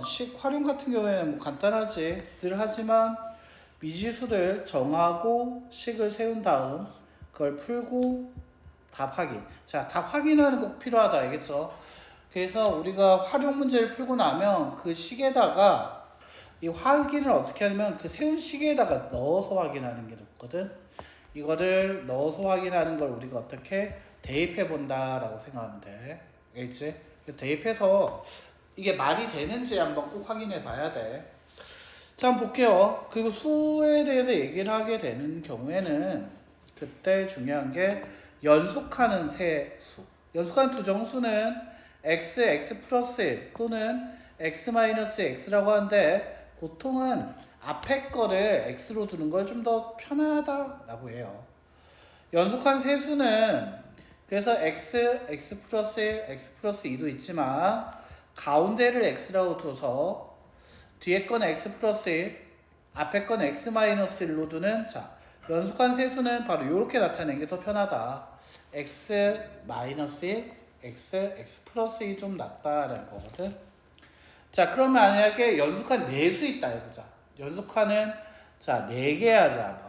식 활용 같은 경우에는 뭐 간단하지 늘 하지만 미지수를 정하고 식을 세운 다음 그걸 풀고 답 확인. 자, 답 확인하는 거 꼭 필요하다 알겠죠? 그래서 우리가 활용 문제를 풀고 나면 그 식에다가 이 확인을 어떻게 하냐면 그 세운 식에다가 넣어서 확인하는 게 좋거든. 이거를 넣어서 확인하는 걸 우리가 어떻게 대입해 본다라고 생각하면 돼. 알겠지? 그래서 대입해서 이게 말이 되는지 한번 꼭 확인해 봐야 돼. 자, 한번 볼게요. 그리고 수에 대해서 얘기를 하게 되는 경우에는 그때 중요한 게 연속하는 세수. 연속하는 두 정수는 x, x 플러스 1 또는 x 마이너스 x라고 하는데 보통은 앞에 거를 x로 두는 걸 좀 더 편하다라고 해요. 연속한 세수는 그래서 x, x 플러스 1, x 플러스 2도 있지만 가운데를 x라고 둬서 뒤에 건 x 플러스 1, 앞에 건 x 마이너스 1로 두는 자 연속한 세수는 바로 이렇게 나타내는 게 더 편하다. x 마이너스 1, x 플러스 2 좀 낫다라는 거거든. 자, 그러면 만약에 연속한 네수 있다 해보자. 연속하는 자 4개 하자.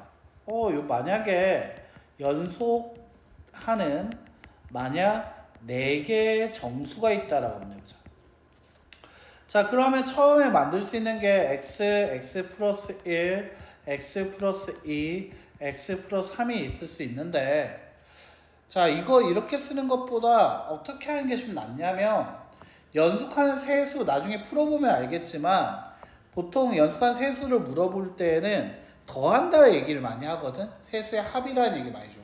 요 만약에 연속하는 만약 4개의 정수가 있다라고 한번 해보자. 자, 그러면 처음에 만들 수 있는 게 x 플러스 1, x 플러스 2, x 플러스 3이 있을 수 있는데 자, 이거 이렇게 쓰는 것보다 어떻게 하는 게 좀 낫냐면 연속한 세수 나중에 풀어보면 알겠지만 보통 연속한 세수를 물어볼 때는 더한다 얘기를 많이 하거든. 세수의 합이라는 얘기 많이 줘.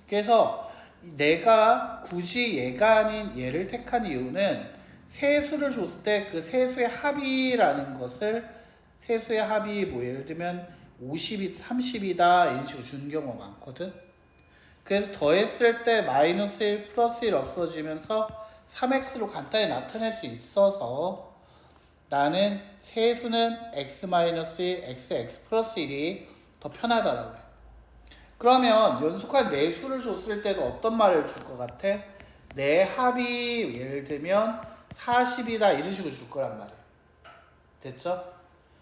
그래서 내가 굳이 얘가 아닌 얘를 택한 이유는 세수를 줬을 때 그 세수의 합이라는 것을 세수의 합이 뭐 예를 들면 50이 30이다 이런 식으로 주는 경우가 많거든. 그래서 더했을 때 마이너스 1 플러스 1 없어지면서 3x로 간단히 나타낼 수 있어서 나는 세수는 x 마이너스 1, x 플러스 1이 더 편하다라고 해. 그러면 연속한 네 수를 줬을 때도 어떤 말을 줄 것 같아? 내 합이 예를 들면 40이다 이런 식으로 줄 거란 말이야. 됐죠?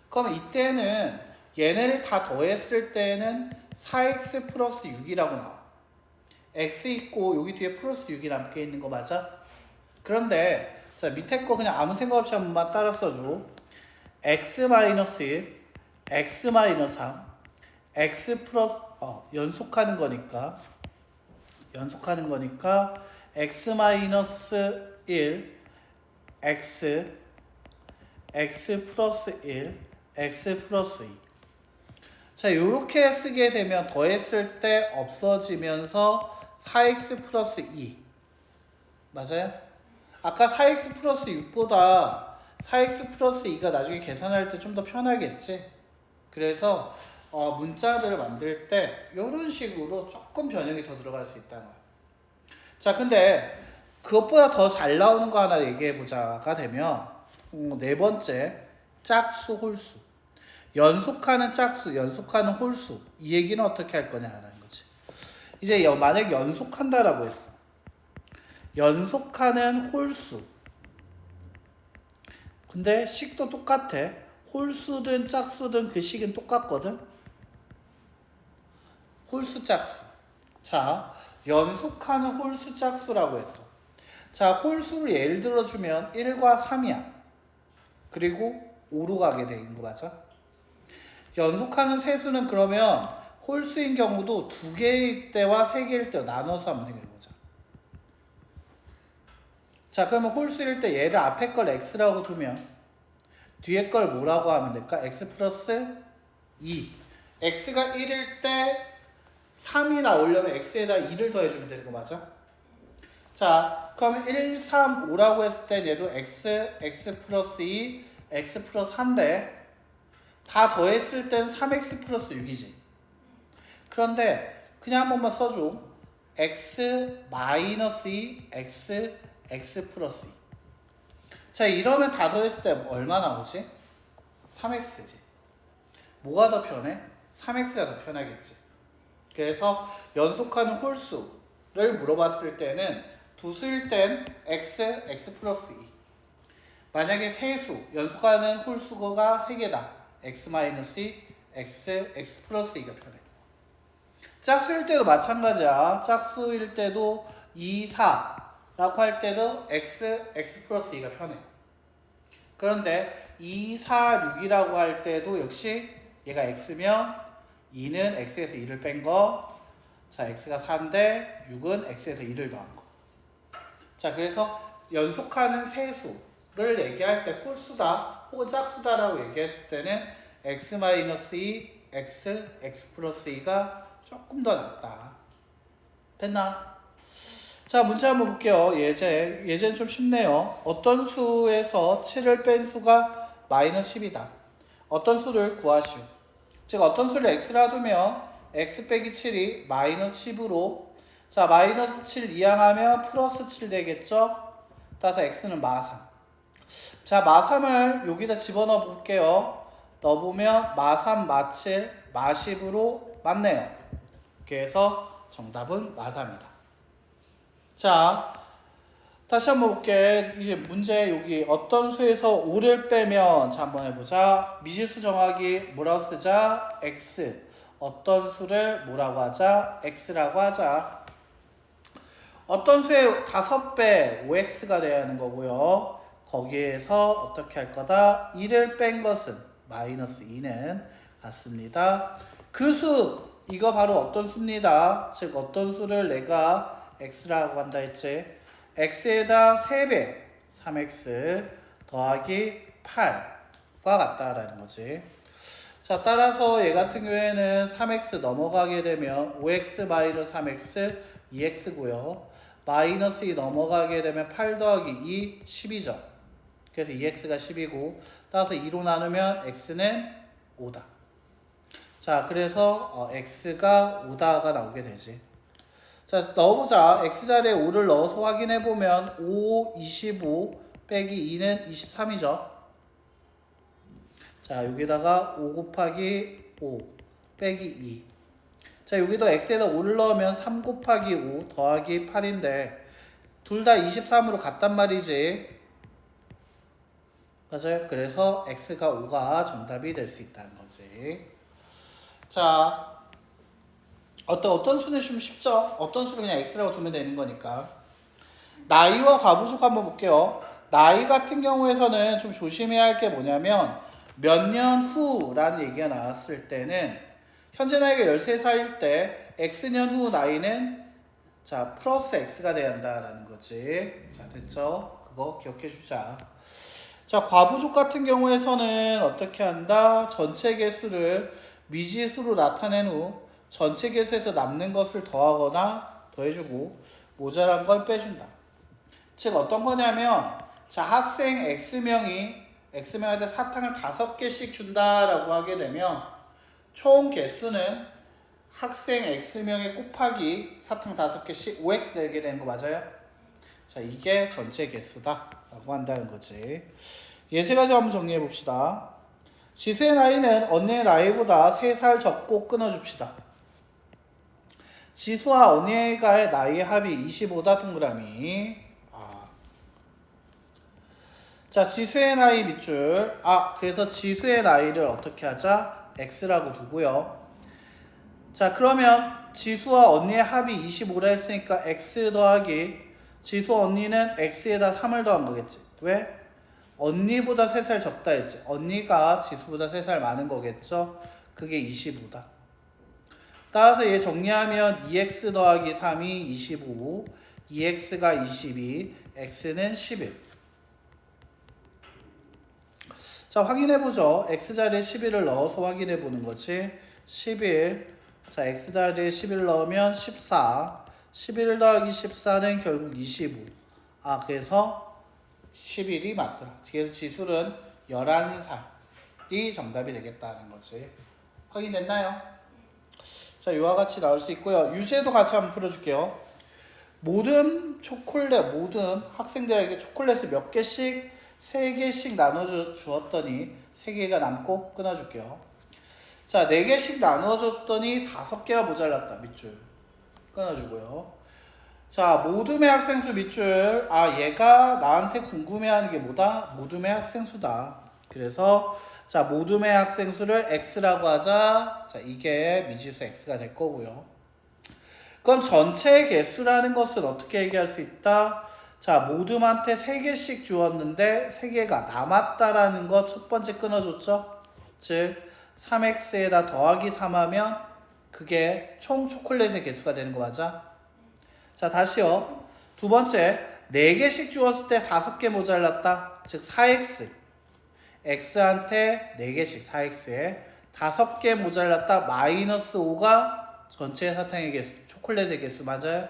그러면 이때는 얘네를 다 더했을 때는 4x 플러스 6이라고 나와. x 있고 여기 뒤에 플러스 6이 남게 있는 거 맞아? 그런데 자 밑에 거 그냥 아무 생각 없이 한 번만 따라 써줘. x 마이너스 1, x 마이너스 3, x 플러스 연속하는 거니까 x 마이너스 1, x 플러스 1, x 플러스 2. 자, 요렇게 쓰게 되면 더했을 때 없어지면서 4x 플러스 2. 맞아요? 아까 4x 플러스 6보다 4x 플러스 2가 나중에 계산할 때 좀 더 편하겠지? 그래서 문자를 만들 때 이런 식으로 조금 변형이 더 들어갈 수 있다는 거야. 자, 근데 그것보다 더 잘 나오는 거 하나 얘기해보자가 되면 네 번째 짝수 홀수. 연속하는 짝수, 연속하는 홀수. 이 얘기는 어떻게 할 거냐라는 거지. 이제 만약에 연속한다라고 했어. 연속하는 홀수. 근데 식도 똑같아. 홀수든 짝수든 그 식은 똑같거든. 홀수 짝수. 자, 연속하는 홀수 짝수라고 했어. 자, 홀수를 예를 들어주면 1과 3이야. 그리고 5로 가게 돼 있는 거 맞아? 연속하는 세수는 그러면 홀수인 경우도 2개일 때와 3개일 때 나눠서 한번 생각해보자. 자, 그러면 홀수일 때 얘를 앞에 걸 x라고 두면 뒤에 걸 뭐라고 하면 될까? x 플러스 2. x가 1일 때 3이 나오려면 x에다 2를 더해주면 되는 거 맞아? 자, 그러면 1, 3, 5라고 했을 때 얘도 x 플러스 2, x 플러스 1인데 다 더했을 땐 3x 플러스 6이지. 그런데 그냥 한 번만 써줘. x 마이너스 2, x 플러스 2. 자, 이러면 다 더했을 때 얼마 나오지? 3x지. 뭐가 더 편해? 3x가 더 편하겠지. 그래서 연속하는 홀수를 물어봤을 때는 두 수일 땐 x 플러스 2. 만약에 세수, 연속하는 홀수가 3개다. x-2, x 플러스 2가 편해. 짝수일 때도 마찬가지야. 짝수일 때도 2, 4라고 할 때도 x 플러스 2가 편해. 그런데 2, 4, 6이라고 할 때도 역시 얘가 x면 2는 x에서 2를 뺀 거. 자, x가 4인데 6은 x에서 2를 더한 거. 자, 그래서 연속하는 세수를 얘기할 때 홀수다 혹은 짝수다라고 얘기했을 때는 x-2, x 플러스 2가 조금 더 낫다. 됐나? 자, 문제 한번 볼게요. 예제는 좀 쉽네요. 어떤 수에서 7을 뺀 수가 마이너스 10이다. 어떤 수를 구하시오. 즉 어떤 수를 x라 두면 x 빼기 7이 마이너스 10으로, 자, 마이너스 7 이항하면 플러스 7 되겠죠? 따라서 x는 마3. 자, 마3을 여기다 집어넣어 볼게요. 넣어보면 마3, 마7, 마10으로 맞네요. 그래서 정답은 마3이다. 자, 다시 한번 볼게. 이제 문제 여기 어떤 수에서 5를 빼면, 자, 한번 해보자. 미지수 정하기 뭐라고 쓰자? x. 어떤 수를 뭐라고 하자? x라고 하자. 어떤 수의 5배 5x가 돼야 하는 거고요. 거기에서 어떻게 할 거다? 2를 뺀 것은 마이너스 2는 같습니다. 그 수, 이거 바로 어떤 수입니다. 즉 어떤 수를 내가 x라고 한다 했지. x에다 3배 3x 더하기 8과 같다라는 거지. 자, 따라서 얘 같은 경우에는 3x 넘어가게 되면 5x 마이너스 3x 2x고요. 마이너스 2 넘어가게 되면 8 더하기 2 10이죠. 그래서 2x가 10이고 따라서 2로 나누면 x는 5다. 자, 그래서 x가 5다가 나오게 되지. 자, 넣어보자. x자리에 5를 넣어서 확인해보면 5, 25 빼기 2는 23이죠. 자, 여기다가 5 곱하기 5 빼기 2. 자, 여기도 x에다 5를 넣으면 3 곱하기 5 더하기 8인데 둘 다 23으로 같단 말이지. 맞아요. 그래서 x가 5가 정답이 될 수 있다는 거지. 자, 어떤 수는 좀 쉽죠? 어떤 수를 그냥 x라고 두면 되는 거니까. 나이와 과부족 한번 볼게요. 나이 같은 경우에서는 좀 조심해야 할 게 뭐냐면 몇 년 후라는 얘기가 나왔을 때는 현재 나이가 13살일 때 x년 후 나이는, 자, 플러스 x가 돼야 한다라는 거지. 자, 됐죠? 그거 기억해 주자. 자, 과부족 같은 경우에서는 어떻게 한다? 전체 개수를 미지수로 나타낸 후 전체 개수에서 남는 것을 더하거나 더해주고 모자란 걸 빼준다. 즉 어떤 거냐면, 자, 학생 X명한테 사탕을 5개씩 준다라고 하게 되면 총 개수는 학생 X명에 곱하기 사탕 5개씩 5X 되게 되는 거 맞아요? 자, 이게 전체 개수다 라고 한다는 거지. 예제까지 한번 정리해 봅시다. 지수의 나이는 언니의 나이보다 3살 적고 끊어줍시다. 지수와 언니가의 나이의 합이 25다 동그라미. 자, 지수의 나이 밑줄. 그래서 지수의 나이를 어떻게 하자? x라고 두고요. 자, 그러면 지수와 언니의 합이 25라 했으니까 x 더하기 지수 언니는 x에다 3을 더한 거겠지. 왜? 언니보다 3살 적다 했지. 언니가 지수보다 3살 많은 거겠죠. 그게 25다. 따라서 얘 정리하면 2x 더하기 3이 25, 2x가 22, x는 11. 자, 확인해보죠. x자리에 11을 넣어서 확인해보는 거지. 11. 자, x자리에 11 넣으면 14. 11 더하기 14는 결국 25. 그래서 11이 맞더라. 그래서 지수는 11살이 정답이 되겠다는 거지. 확인됐나요? 자, 이와 같이 나올 수 있고요. 유제도 같이 한번 풀어줄게요. 모든 학생들에게 초콜릿을 몇 개씩 3개씩 나눠주었더니 3개가 남고 끊어줄게요. 자, 4개씩 나눠줬더니 5개가 모자랐다. 밑줄 끊어주고요. 자, 모둠의 학생수 밑줄. 아, 얘가 나한테 궁금해하는 게 뭐다? 모둠의 학생수다. 그래서 자, 모둠의 학생수를 x라고 하자. 자, 이게 미지수 x가 될 거고요. 그럼 전체 개수라는 것은 어떻게 얘기할 수 있다? 자, 모둠한테 3개씩 주었는데 3개가 남았다라는 거 첫 번째 끊어줬죠? 즉 3x에다 더하기 3하면 그게 총 초콜릿의 개수가 되는 거 맞아? 자, 다시요. 두 번째, 4개씩 주었을 때 5개 모자랐다. 즉 4x. x한테 4개씩 4x에 5개 모자랐다. 마이너스 5가 전체 사탕의 개수, 초콜릿의 개수 맞아요?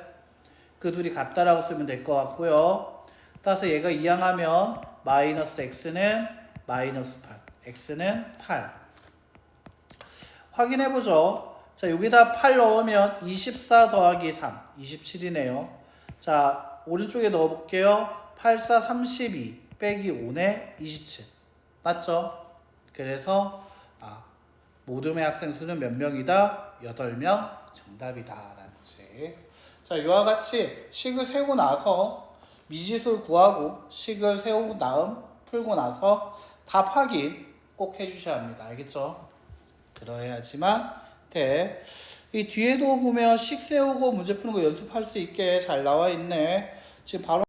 그 둘이 같다라고 쓰면 될 것 같고요. 따라서 얘가 이항하면 마이너스 x는 마이너스 8. x는 8. 확인해보죠. 자, 여기다 8 넣으면 24 더하기 3, 27이네요. 자, 오른쪽에 넣어볼게요. 8, 4, 32 빼기 5네 27. 맞죠? 그래서 모둠의 학생 수는 몇 명이다? 8명 정답이다 라는 거지. 자, 이와 같이 식을 세우고 나서 미지수를 구하고 식을 세우고 다음 풀고 나서 답 확인 꼭 해주셔야 합니다. 알겠죠? 그러해야지만 돼. 이 뒤에도 보면 식 세우고 문제 푸는 거 연습할 수 있게 잘 나와 있네. 지금 바로